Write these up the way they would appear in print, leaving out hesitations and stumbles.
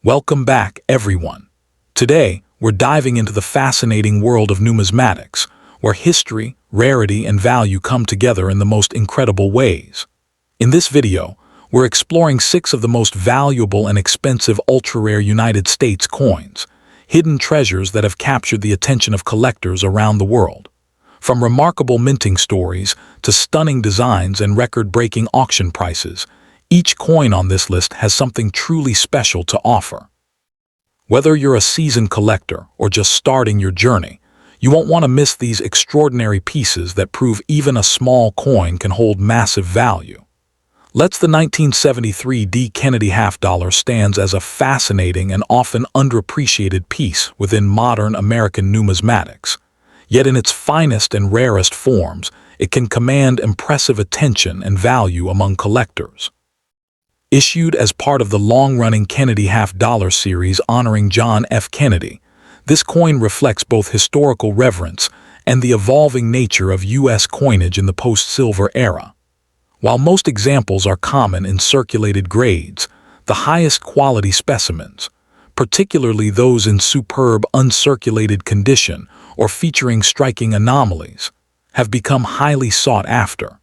Welcome back, everyone. Today, we're diving into the fascinating world of numismatics, where history, rarity, and value come together in the most incredible ways. In this video, we're exploring 6 of the most valuable and expensive ultra-rare United States coins, hidden treasures that have captured the attention of collectors around the world. From remarkable minting stories to stunning designs and record-breaking auction prices, each coin on this list has something truly special to offer. Whether you're a seasoned collector or just starting your journey, you won't want to miss these extraordinary pieces that prove even a small coin can hold massive value. The 1973 D. Kennedy half-dollar stands as a fascinating and often underappreciated piece within modern American numismatics. Yet in its finest and rarest forms, it can command impressive attention and value among collectors. Issued as part of the long-running Kennedy half-dollar series honoring John F. Kennedy, this coin reflects both historical reverence and the evolving nature of U.S. coinage in the post-silver era. While most examples are common in circulated grades, the highest quality specimens, particularly those in superb uncirculated condition or featuring striking anomalies, have become highly sought after.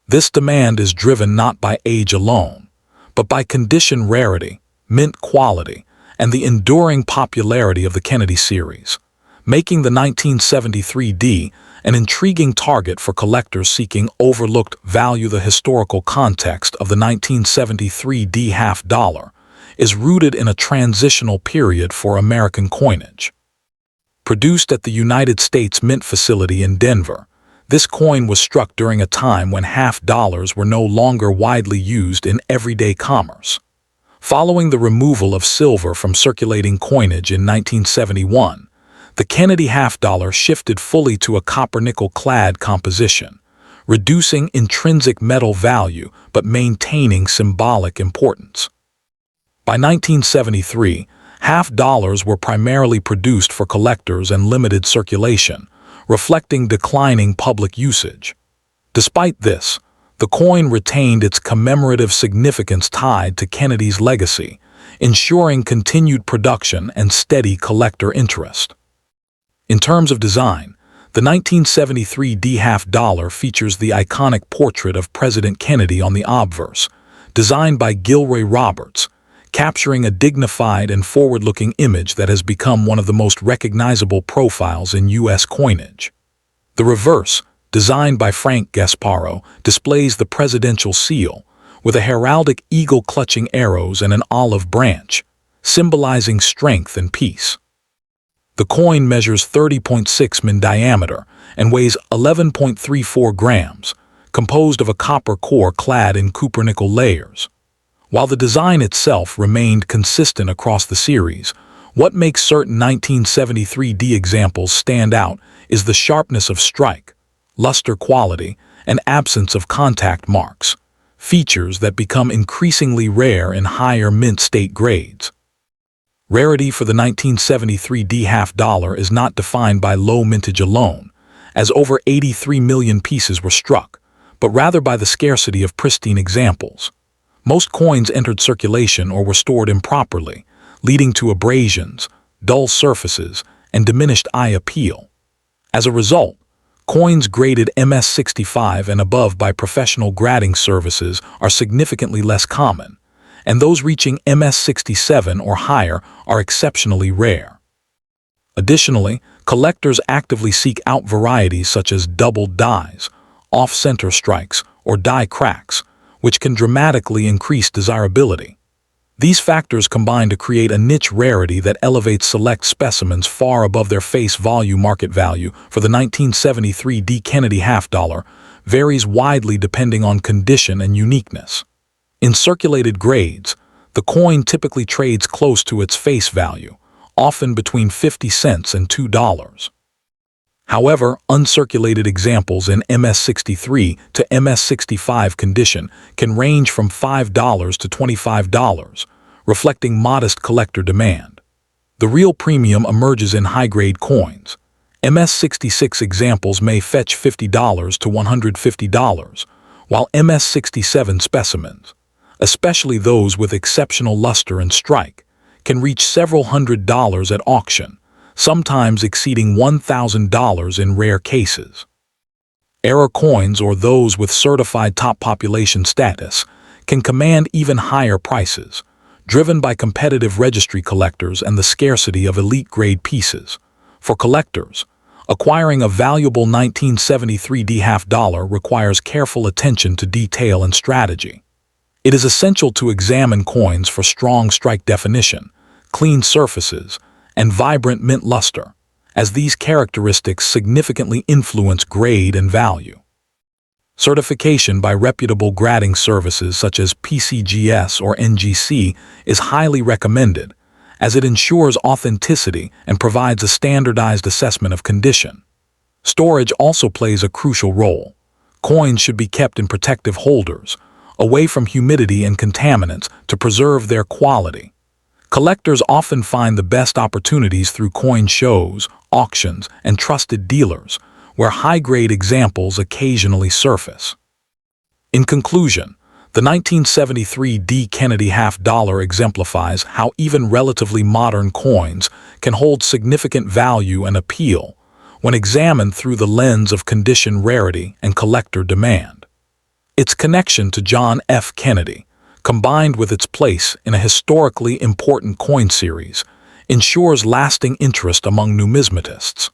This demand is driven not by age alone, but by condition rarity, mint quality, and the enduring popularity of the Kennedy series, making the 1973 D an intriguing target for collectors seeking overlooked value. The historical context of the 1973 D half-dollar is rooted in a transitional period for American coinage. Produced at the United States Mint facility in Denver, this coin was struck during a time when half-dollars were no longer widely used in everyday commerce. Following the removal of silver from circulating coinage in 1971, the Kennedy half-dollar shifted fully to a copper-nickel-clad composition, reducing intrinsic metal value but maintaining symbolic importance. By 1973, half-dollars were primarily produced for collectors and limited circulation, reflecting declining public usage. Despite this, the coin retained its commemorative significance tied to Kennedy's legacy, ensuring continued production and steady collector interest. In terms of design, the 1973 D half-dollar features the iconic portrait of President Kennedy on the obverse, designed by Gilroy Roberts, capturing a dignified and forward-looking image that has become one of the most recognizable profiles in U.S. coinage. The reverse, designed by Frank Gasparo, displays the presidential seal, with a heraldic eagle clutching arrows and an olive branch, symbolizing strength and peace. The coin measures 30.6 in diameter and weighs 11.34 grams, composed of a copper core clad in cupronickel layers. While the design itself remained consistent across the series, what makes certain 1973 D examples stand out is the sharpness of strike, luster quality, and absence of contact marks, features that become increasingly rare in higher mint state grades. Rarity for the 1973 D half-dollar is not defined by low mintage alone, as over 83 million pieces were struck, but rather by the scarcity of pristine examples. Most coins entered circulation or were stored improperly, leading to abrasions, dull surfaces, and diminished eye appeal. As a result, coins graded MS-65 and above by professional grading services are significantly less common, and those reaching MS-67 or higher are exceptionally rare. Additionally, collectors actively seek out varieties such as doubled dies, off-center strikes, or die cracks, which can dramatically increase desirability. These factors combine to create a niche rarity that elevates select specimens far above their face value. Market value for the 1973 D Kennedy half-dollar varies widely depending on condition and uniqueness. In circulated grades, the coin typically trades close to its face value, often between 50 cents and $2. However, uncirculated examples in MS-63 to MS-65 condition can range from $5 to $25, reflecting modest collector demand. The real premium emerges in high-grade coins. MS-66 examples may fetch $50 to $150, while MS-67 specimens, especially those with exceptional luster and strike, can reach several $100s at auction, sometimes exceeding $1,000 in rare cases. Era coins, or those with certified top population status, can command even higher prices, driven by competitive registry collectors and the scarcity of elite-grade pieces. For collectors, acquiring a valuable 1973 D half-dollar requires careful attention to detail and strategy. It is essential to examine coins for strong strike definition, clean surfaces, and vibrant mint luster, as these characteristics significantly influence grade and value. Certification by reputable grading services such as PCGS or NGC is highly recommended, as it ensures authenticity and provides a standardized assessment of condition. Storage also plays a crucial role. Coins should be kept in protective holders, away from humidity and contaminants to preserve their quality. Collectors often find the best opportunities through coin shows, auctions, and trusted dealers, where high-grade examples occasionally surface. In conclusion, the 1973 D. Kennedy half-dollar exemplifies how even relatively modern coins can hold significant value and appeal when examined through the lens of condition, rarity, and collector demand. Its connection to John F. Kennedy, combined with its place in a historically important coin series, ensures lasting interest among numismatists.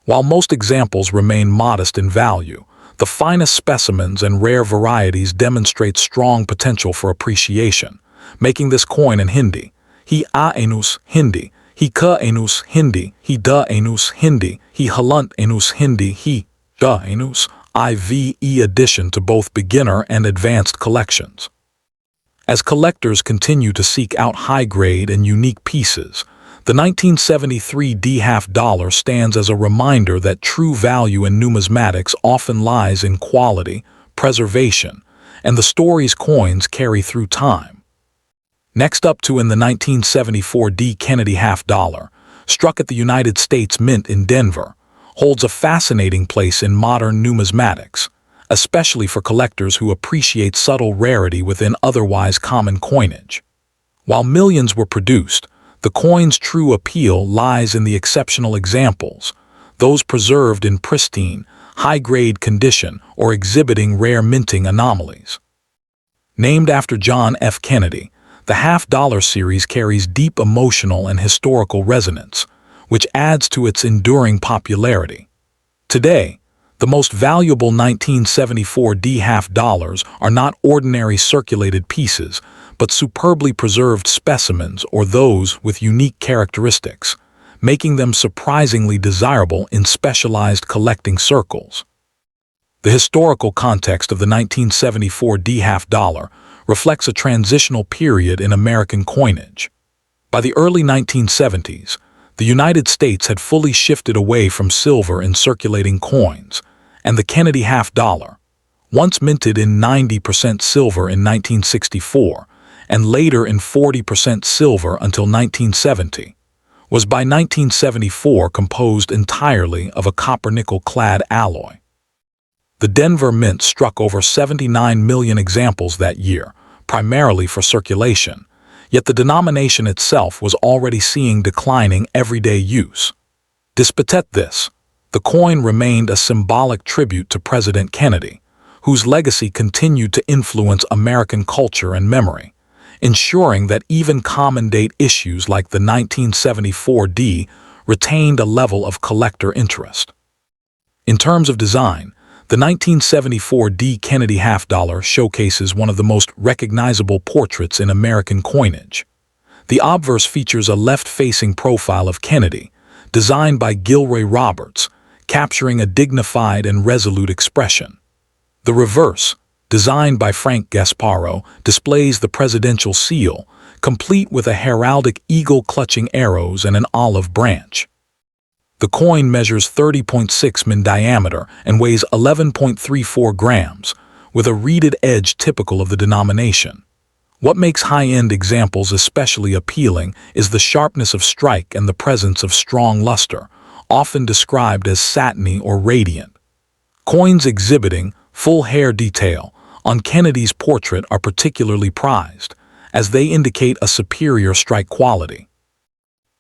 While most examples remain modest in value, the finest specimens and rare varieties demonstrate strong potential for appreciation, making this coin in Hindi, hi a enus Hindi, hi ka enus Hindi, hi da enus Hindi, hi halunt enus Hindi, hi da enus IV addition to both beginner and advanced collections. As collectors continue to seek out high-grade and unique pieces, the 1973 D half-dollar stands as a reminder that true value in numismatics often lies in quality, preservation, and the stories coins carry through time. Next up in the 1974 D Kennedy half-dollar, struck at the United States Mint in Denver, holds a fascinating place in modern numismatics, especially for collectors who appreciate subtle rarity within otherwise common coinage. While millions were produced, the coin's true appeal lies in the exceptional examples, those preserved in pristine, high-grade condition or exhibiting rare minting anomalies. Named after John F. Kennedy, the half-dollar series carries deep emotional and historical resonance, which adds to its enduring popularity. Today, the most valuable 1974 D half-dollars are not ordinary circulated pieces, but superbly preserved specimens or those with unique characteristics, making them surprisingly desirable in specialized collecting circles. The historical context of the 1974 D half-dollar reflects a transitional period in American coinage. By the early 1970s, the United States had fully shifted away from silver in circulating coins, and the Kennedy half-dollar, once minted in 90% silver in 1964 and later in 40% silver until 1970, was by 1974 composed entirely of a copper-nickel-clad alloy. The Denver Mint struck over 79 million examples that year, primarily for circulation, yet the denomination itself was already seeing declining everyday use. Despite this, the coin remained a symbolic tribute to President Kennedy, whose legacy continued to influence American culture and memory, ensuring that even common-date issues like the 1974 D retained a level of collector interest. In terms of design, the 1974 D Kennedy half-dollar showcases one of the most recognizable portraits in American coinage. The obverse features a left-facing profile of Kennedy, designed by Gilroy Roberts, capturing a dignified and resolute expression. The reverse, designed by Frank Gasparo, displays the presidential seal, complete with a heraldic eagle clutching arrows and an olive branch. The coin measures 30.6 in diameter and weighs 11.34 grams, with a reeded edge typical of the denomination. What makes high-end examples especially appealing is the sharpness of strike and the presence of strong luster, often described as satiny or radiant. Coins exhibiting full hair detail on Kennedy's portrait are particularly prized, as they indicate a superior strike quality.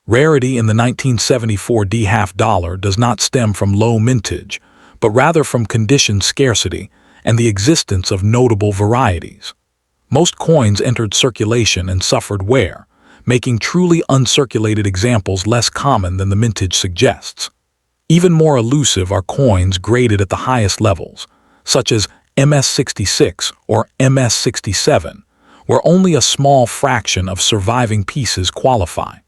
Rarity in the 1974 D half dollar does not stem from low mintage, but rather from condition scarcity and the existence of notable varieties. Most coins entered circulation and suffered wear, making truly uncirculated examples less common than the mintage suggests. Even more elusive are coins graded at the highest levels, such as MS66 or MS67, where only a small fraction of surviving pieces qualify.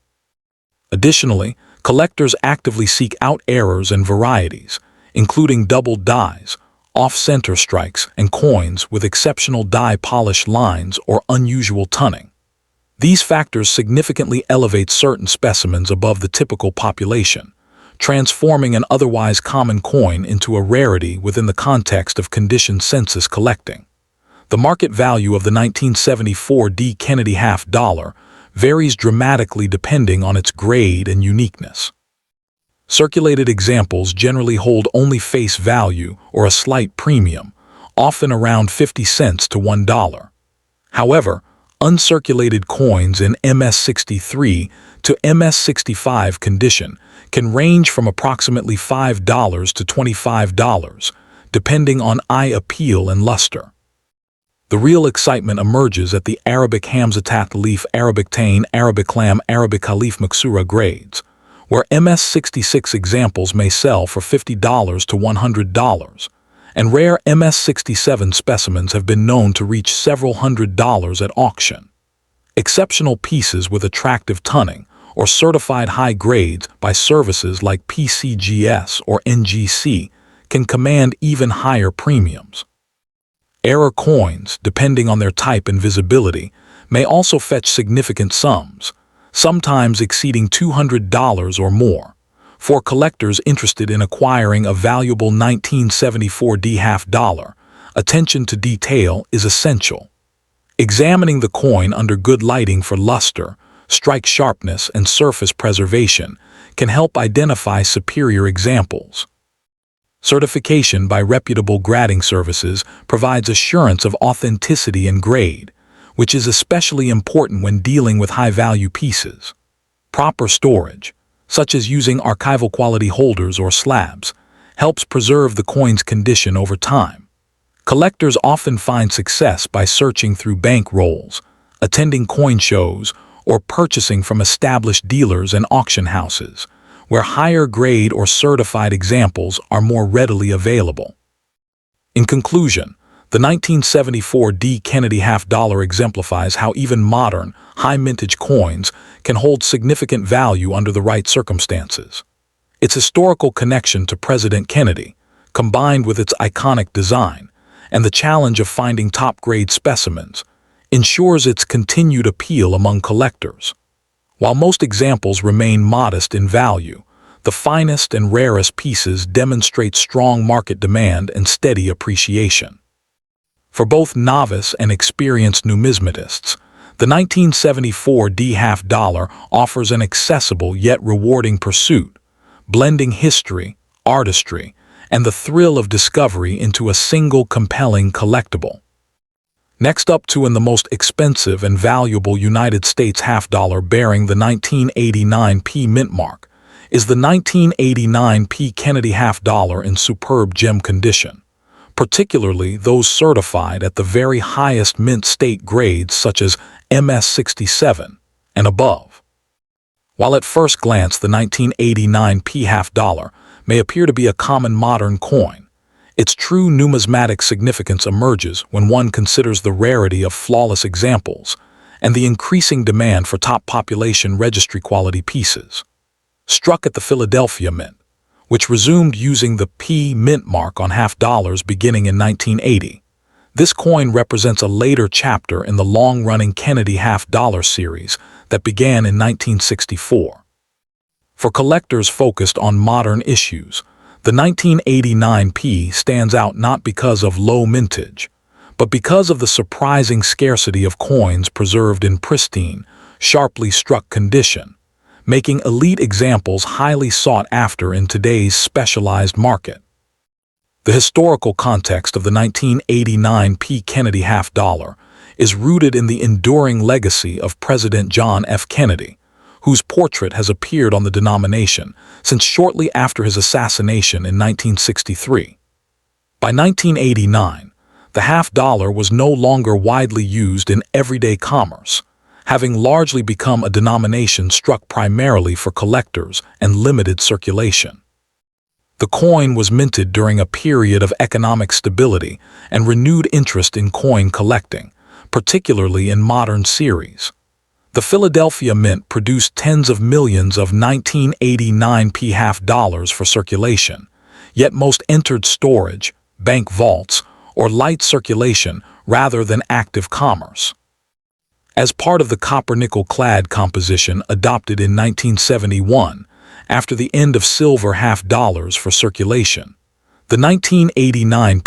Additionally, collectors actively seek out errors and varieties, including doubled dies, off-center strikes, and coins with exceptional die polish lines or unusual tunning. These factors significantly elevate certain specimens above the typical population, transforming an otherwise common coin into a rarity within the context of condition census collecting. The market value of the 1974 D Kennedy half dollar varies dramatically depending on its grade and uniqueness. Circulated examples generally hold only face value or a slight premium, often around 50 cents to $1. However, uncirculated coins in MS63 to MS65 condition can range from approximately $5 to $25, depending on eye appeal and luster. The real excitement emerges at the Arabic Hamzatat Leaf, Arabic Tain, Arabic Lam, Arabic Khalif Maksura grades, where MS66 examples may sell for $50 to $100, and rare MS67 specimens have been known to reach several $100s at auction. Exceptional pieces with attractive tunning or certified high grades by services like PCGS or NGC can command even higher premiums. Error coins, depending on their type and visibility, may also fetch significant sums, sometimes exceeding $200 or more. For collectors interested in acquiring a valuable 1974 D half dollar, attention to detail is essential. Examining the coin under good lighting for luster, strike sharpness, and surface preservation can help identify superior examples. Certification by reputable grading services provides assurance of authenticity and grade, which is especially important when dealing with high-value pieces. Proper storage, such as using archival quality holders or slabs, helps preserve the coin's condition over time. Collectors often find success by searching through bank rolls, attending coin shows, or purchasing from established dealers and auction houses, where higher grade or certified examples are more readily available. In conclusion, the 1974 D Kennedy half dollar exemplifies how even modern, high mintage coins can hold significant value under the right circumstances. Its historical connection to President Kennedy, combined with its iconic design and the challenge of finding top-grade specimens, ensures its continued appeal among collectors. While most examples remain modest in value, the finest and rarest pieces demonstrate strong market demand and steady appreciation. For both novice and experienced numismatists, the 1974 D half dollar offers an accessible yet rewarding pursuit, blending history, artistry, and the thrill of discovery into a single compelling collectible. Next up in the most expensive and valuable United States half dollar bearing the 1989 P mint mark is the 1989 P Kennedy half dollar in superb gem condition, particularly those certified at the very highest mint state grades such as MS67 and above. While at first glance the 1989 P half dollar may appear to be a common modern coin, its true numismatic significance emerges when one considers the rarity of flawless examples and the increasing demand for top population registry quality pieces. Struck at the Philadelphia Mint, which resumed using the P mint mark on half dollars beginning in 1980, this coin represents a later chapter in the long-running Kennedy half dollar series that began in 1964. For collectors focused on modern issues, the 1989 P stands out not because of low mintage, but because of the surprising scarcity of coins preserved in pristine, sharply struck condition, making elite examples highly sought after in today's specialized market. The historical context of the 1989 P Kennedy half dollar is rooted in the enduring legacy of President John F. Kennedy, whose portrait has appeared on the denomination since shortly after his assassination in 1963. By 1989, the half-dollar was no longer widely used in everyday commerce, having largely become a denomination struck primarily for collectors and limited circulation. The coin was minted during a period of economic stability and renewed interest in coin collecting, particularly in modern series. The Philadelphia Mint produced tens of millions of 1989 half-dollars for circulation, yet most entered storage, bank vaults, or light circulation rather than active commerce. As part of the copper-nickel-clad composition adopted in 1971, after the end of silver half-dollars for circulation, the 1989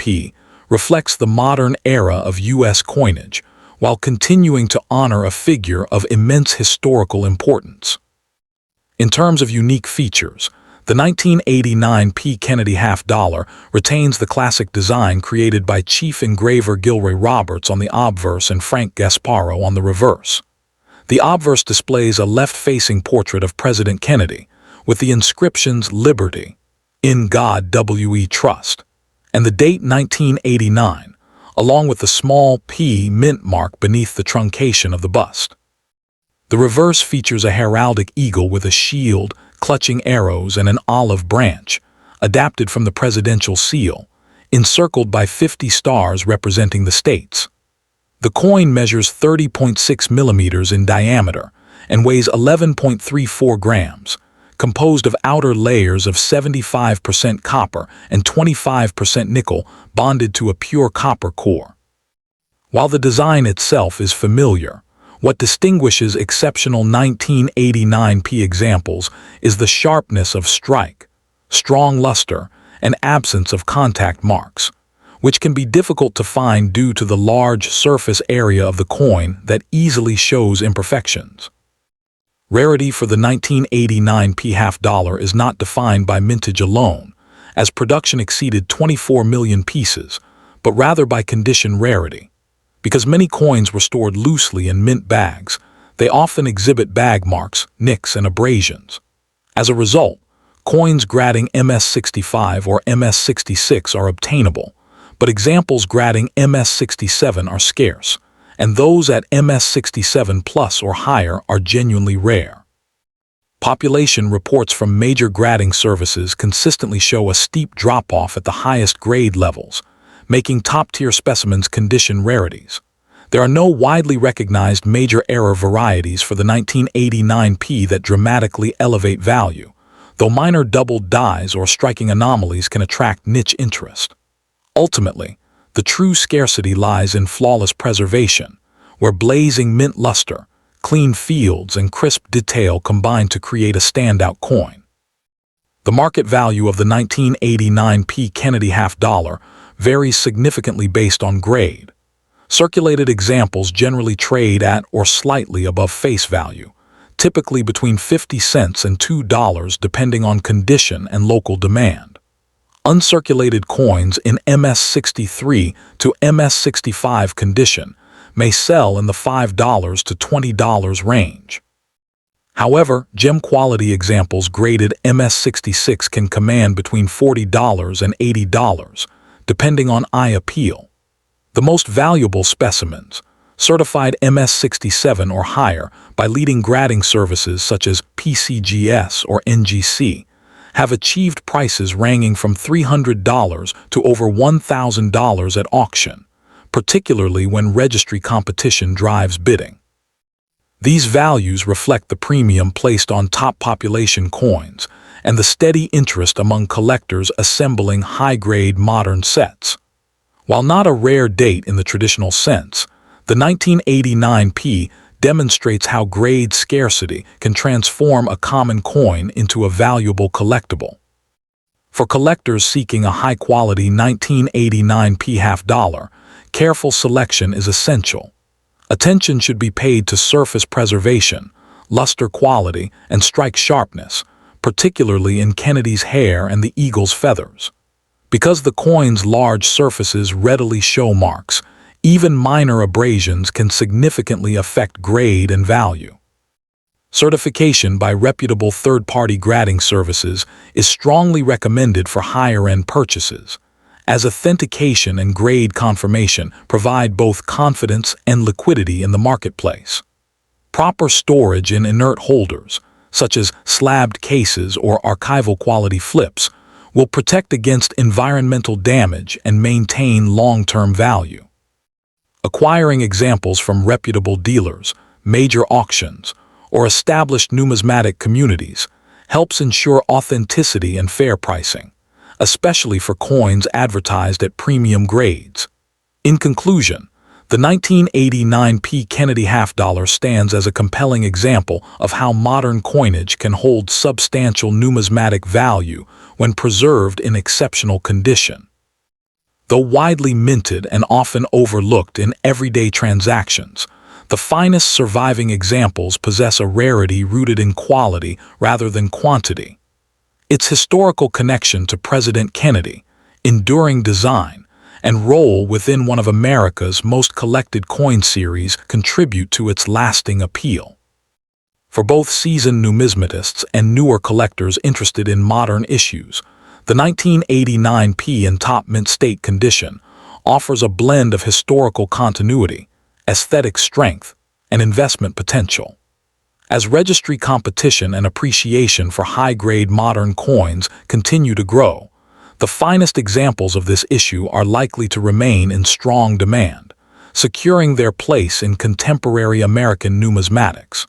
reflects the modern era of U.S. coinage, while continuing to honor a figure of immense historical importance. In terms of unique features, the 1989 Kennedy half-dollar retains the classic design created by Chief Engraver Gilroy Roberts on the obverse and Frank Gasparro on the reverse. The obverse displays a left-facing portrait of President Kennedy, with the inscriptions Liberty, In God We Trust, and the date 1989, along with the small P mint mark beneath the truncation of the bust. The reverse features a heraldic eagle with a shield, clutching arrows and an olive branch, adapted from the presidential seal, encircled by 50 stars representing the states. The coin measures 30.6 millimeters in diameter and weighs 11.34 grams, composed of outer layers of 75% copper and 25% nickel bonded to a pure copper core. While the design itself is familiar, what distinguishes exceptional 1989 examples is the sharpness of strike, strong luster, and absence of contact marks, which can be difficult to find due to the large surface area of the coin that easily shows imperfections. Rarity for the 1989 half-dollar is not defined by mintage alone, as production exceeded 24 million pieces, but rather by condition rarity. Because many coins were stored loosely in mint bags, they often exhibit bag marks, nicks, and abrasions. As a result, coins grading MS65 or MS66 are obtainable, but examples grading MS67 are scarce, and those at MS67 plus or higher are genuinely rare. Population reports from major grading services consistently show a steep drop-off at the highest grade levels, making top-tier specimens condition rarities. There are no widely recognized major error varieties for the 1989 that dramatically elevate value, though minor doubled dies or striking anomalies can attract niche interest. Ultimately, the true scarcity lies in flawless preservation, where blazing mint luster, clean fields, and crisp detail combine to create a standout coin. The market value of the 1989 Kennedy half-dollar varies significantly based on grade. Circulated examples generally trade at or slightly above face value, typically between 50 cents and $2 depending on condition and local demand. Uncirculated coins in MS63 to MS65 condition may sell in the $5 to $20 range. However, gem-quality examples graded MS66 can command between $40 and $80, depending on eye appeal. The most valuable specimens, certified MS67 or higher by leading grading services such as PCGS or NGC, have achieved prices ranging from $300 to over $1,000 at auction, particularly when registry competition drives bidding. These values reflect the premium placed on top population coins and the steady interest among collectors assembling high-grade modern sets. While not a rare date in the traditional sense, the 1989 demonstrates how grade scarcity can transform a common coin into a valuable collectible. For collectors seeking a high-quality 1989 half-dollar, careful selection is essential. Attention should be paid to surface preservation, luster quality, and strike sharpness, particularly in Kennedy's hair and the eagle's feathers. Because the coin's large surfaces readily show marks, Even minor abrasions can significantly affect grade and value. Certification by reputable third-party grading services is strongly recommended for higher-end purchases, as authentication and grade confirmation provide both confidence and liquidity in the marketplace. Proper storage in inert holders, such as slabbed cases or archival quality flips, will protect against environmental damage and maintain long-term value. Acquiring examples from reputable dealers, major auctions, or established numismatic communities helps ensure authenticity and fair pricing, especially for coins advertised at premium grades. In conclusion, the 1989 P. Kennedy half-dollar stands as a compelling example of how modern coinage can hold substantial numismatic value when preserved in exceptional condition. Though widely minted and often overlooked in everyday transactions, the finest surviving examples possess a rarity rooted in quality rather than quantity. Its historical connection to President Kennedy, enduring design, and role within one of America's most collected coin series contribute to its lasting appeal. For both seasoned numismatists and newer collectors interested in modern issues, the 1989 P in top mint state condition offers a blend of historical continuity, aesthetic strength, and investment potential. As registry competition and appreciation for high-grade modern coins continue to grow, the finest examples of this issue are likely to remain in strong demand, securing their place in contemporary American numismatics.